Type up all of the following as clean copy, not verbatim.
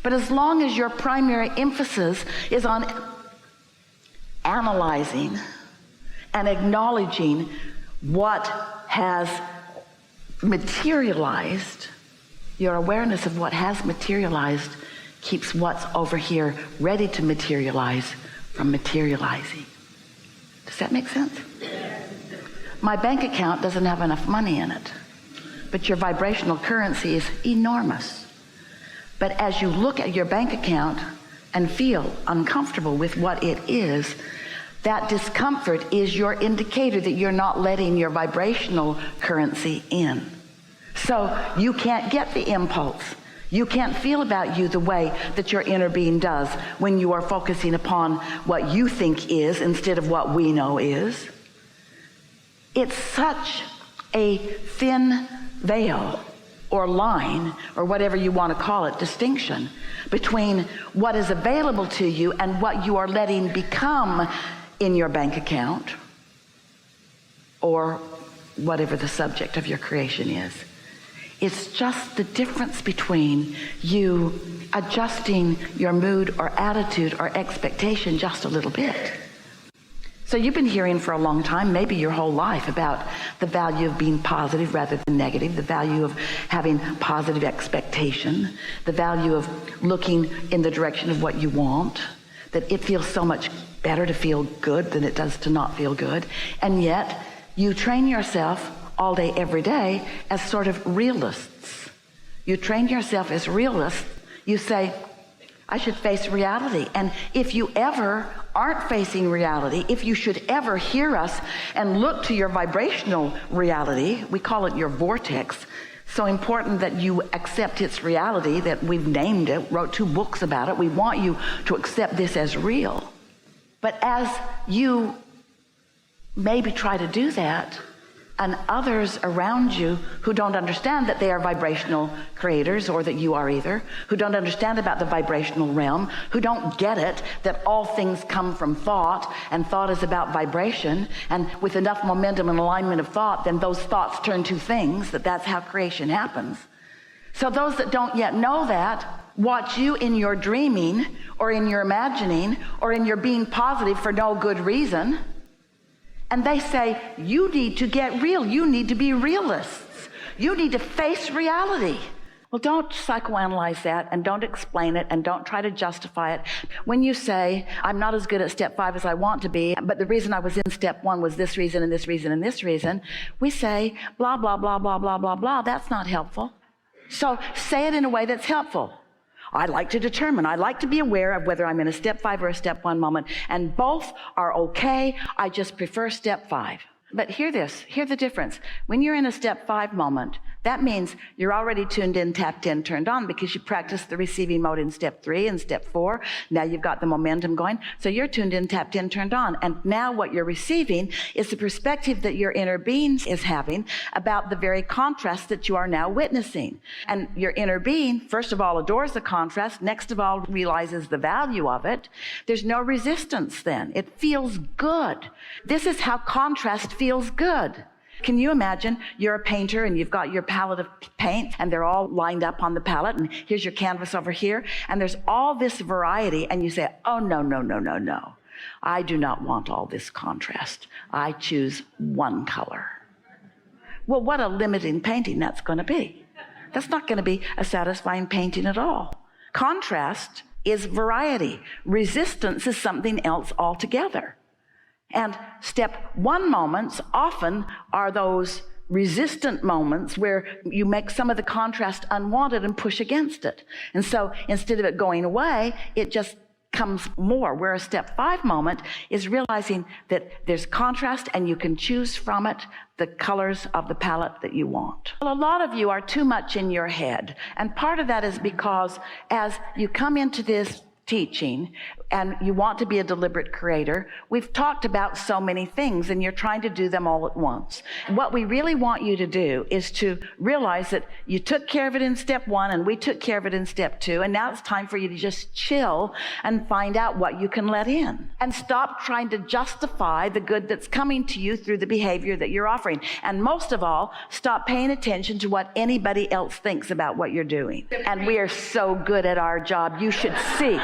But as long as your primary emphasis is on analyzing and acknowledging what has materialized, your awareness of what has materialized keeps what's over here ready to materialize from materializing. Does that make sense? My bank account doesn't have enough money in it, but your vibrational currency is enormous. But as you look at your bank account and feel uncomfortable with what it is, that discomfort is your indicator that you're not letting your vibrational currency in. So you can't get the impulse. You can't feel about you the way that your inner being does when you are focusing upon what you think is instead of what we know is. It's such a thin veil or line, or whatever you want to call it, distinction between what is available to you and what you are letting become in your bank account or whatever the subject of your creation is. It's just the difference between you adjusting your mood or attitude or expectation just a little bit. So you've been hearing for a long time, maybe your whole life, about the value of being positive rather than negative, the value of having positive expectation, the value of looking in the direction of what you want, that it feels so much better to feel good than it does to not feel good. And yet you train yourself all day, every day as sort of realists. You train yourself as realists. You say, I should face reality. And if you ever aren't facing reality, if you should ever hear us and look to your vibrational reality, we call it your vortex, so important that you accept its reality, that we've named it, wrote 2 books about it. We want you to accept this as real. But as you maybe try to do that, and others around you who don't understand that they are vibrational creators, or that you are either, who don't understand about the vibrational realm, who don't get it, that all things come from thought, and thought is about vibration, and with enough momentum and alignment of thought, then those thoughts turn to things, that's how creation happens. So those that don't yet know that watch you in your dreaming, or in your imagining, or in your being positive for no good reason. And they say, you need to get real. You need to be realists. You need to face reality. Well, don't psychoanalyze that, and don't explain it, and don't try to justify it. When you say, I'm not as good at step 5 as I want to be, but the reason I was in step 1 was this reason and this reason and this reason, we say, blah, blah, blah, blah, blah, blah, blah. That's not helpful. So say it in a way that's helpful. I like to determine. I like to be aware of whether I'm in a step 5 or a step 1 moment, and both are okay. I just prefer step 5. But hear the difference. When you're in a step 5 moment, that means you're already tuned in, tapped in, turned on, because you practiced the receiving mode in step 3 and step 4. Now you've got the momentum going. So you're tuned in, tapped in, turned on. And now what you're receiving is the perspective that your inner being is having about the very contrast that you are now witnessing. And your inner being, first of all, adores the contrast. Next of all, realizes the value of it. There's no resistance then. It feels good. This is how contrast feels good. Can you imagine you're a painter and you've got your palette of paint and they're all lined up on the palette, and here's your canvas over here, and there's all this variety, and you say, oh, no, no, no, no, no. I do not want all this contrast. I choose one color. Well, what a limiting painting that's going to be. That's not going to be a satisfying painting at all. Contrast is variety. Resistance is something else altogether. And step 1 moments often are those resistant moments where you make some of the contrast unwanted and push against it. And so instead of it going away, it just comes more. Where a step 5 moment is realizing that there's contrast and you can choose from it the colors of the palette that you want. Well, a lot of you are too much in your head. And part of that is because as you come into this teaching, and you want to be a deliberate creator, we've talked about so many things, and you're trying to do them all at once. What we really want you to do is to realize that you took care of it in step 1, and we took care of it in step 2, and now it's time for you to just chill and find out what you can let in. And stop trying to justify the good that's coming to you through the behavior that you're offering. And most of all, stop paying attention to what anybody else thinks about what you're doing. And we are so good at our job. You should see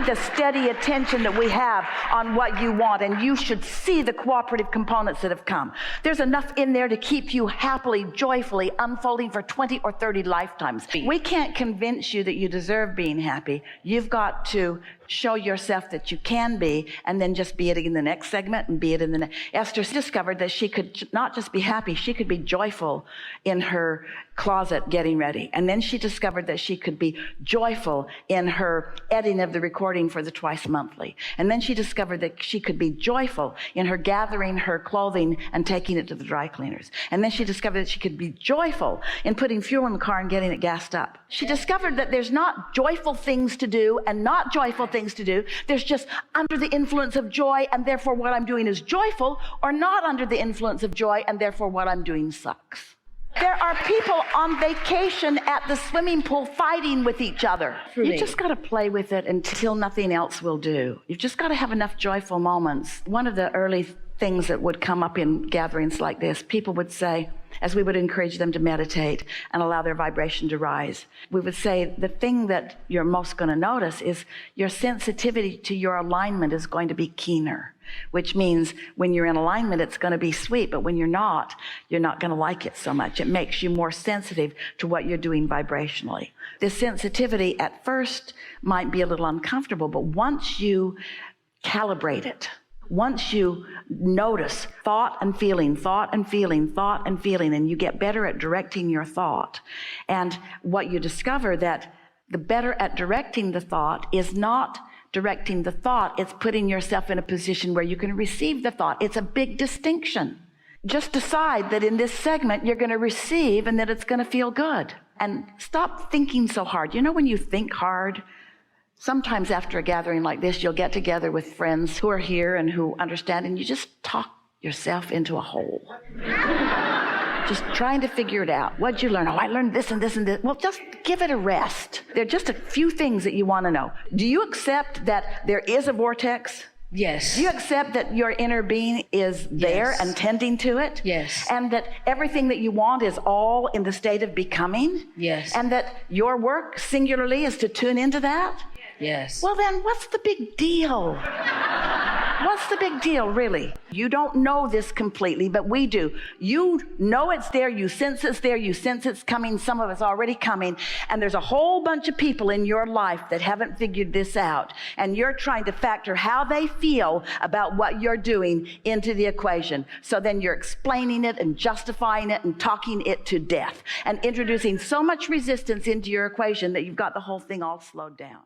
the steady attention that we have on what you want, and you should see the cooperative components that have come. There's enough in there to keep you happily, joyfully unfolding for 20 or 30 lifetimes. We can't convince you that you deserve being happy. You've got to show yourself that you can be, and then just be it in the next segment and be it in the next. Esther discovered that she could not just be happy, she could be joyful in her closet getting ready. And then she discovered that she could be joyful in her editing of the recording for the Twice Monthly. And then she discovered that she could be joyful in her gathering her clothing and taking it to the dry cleaners. And then she discovered that she could be joyful in putting fuel in the car and getting it gassed up. She discovered that there's not joyful things to do and not joyful things to do. There's just under the influence of joy, and therefore what I'm doing is joyful, or not under the influence of joy, and therefore what I'm doing sucks. There are people on vacation at the swimming pool fighting with each other. You just got to play with it until nothing else will do. You've just got to have enough joyful moments. One of the early things that would come up in gatherings like this, people would say, as we would encourage them to meditate and allow their vibration to rise, we would say the thing that you're most going to notice is your sensitivity to your alignment is going to be keener, which means when you're in alignment, it's going to be sweet, but when you're not going to like it so much. It makes you more sensitive to what you're doing vibrationally. This sensitivity at first might be a little uncomfortable, but once you calibrate it, once you notice thought and feeling, and you get better at directing your thought, and what you discover that the better at directing the thought is not directing the thought, it's putting yourself in a position where you can receive the thought. It's a big distinction. Just decide that in this segment you're going to receive and that it's going to feel good. And stop thinking so hard. You know, when you think hard, sometimes after a gathering like this, you'll get together with friends who are here and who understand, and you just talk yourself into a hole. Just trying to figure it out. What'd you learn? Oh, I learned this and this and this. Well, just give it a rest. There are just a few things that you want to know. Do you accept that there is a vortex? Yes. Do you accept that your inner being is there and tending to it? Yes. And that everything that you want is all in the state of becoming? Yes. And that your work singularly is to tune into that? Yes. Well, then what's the big deal? What's the big deal, really? You don't know this completely, but we do. You know it's there. You sense it's there. You sense it's coming. Some of it's already coming. And there's a whole bunch of people in your life that haven't figured this out. And you're trying to factor how they feel about what you're doing into the equation. So then you're explaining it and justifying it and talking it to death and introducing so much resistance into your equation that you've got the whole thing all slowed down.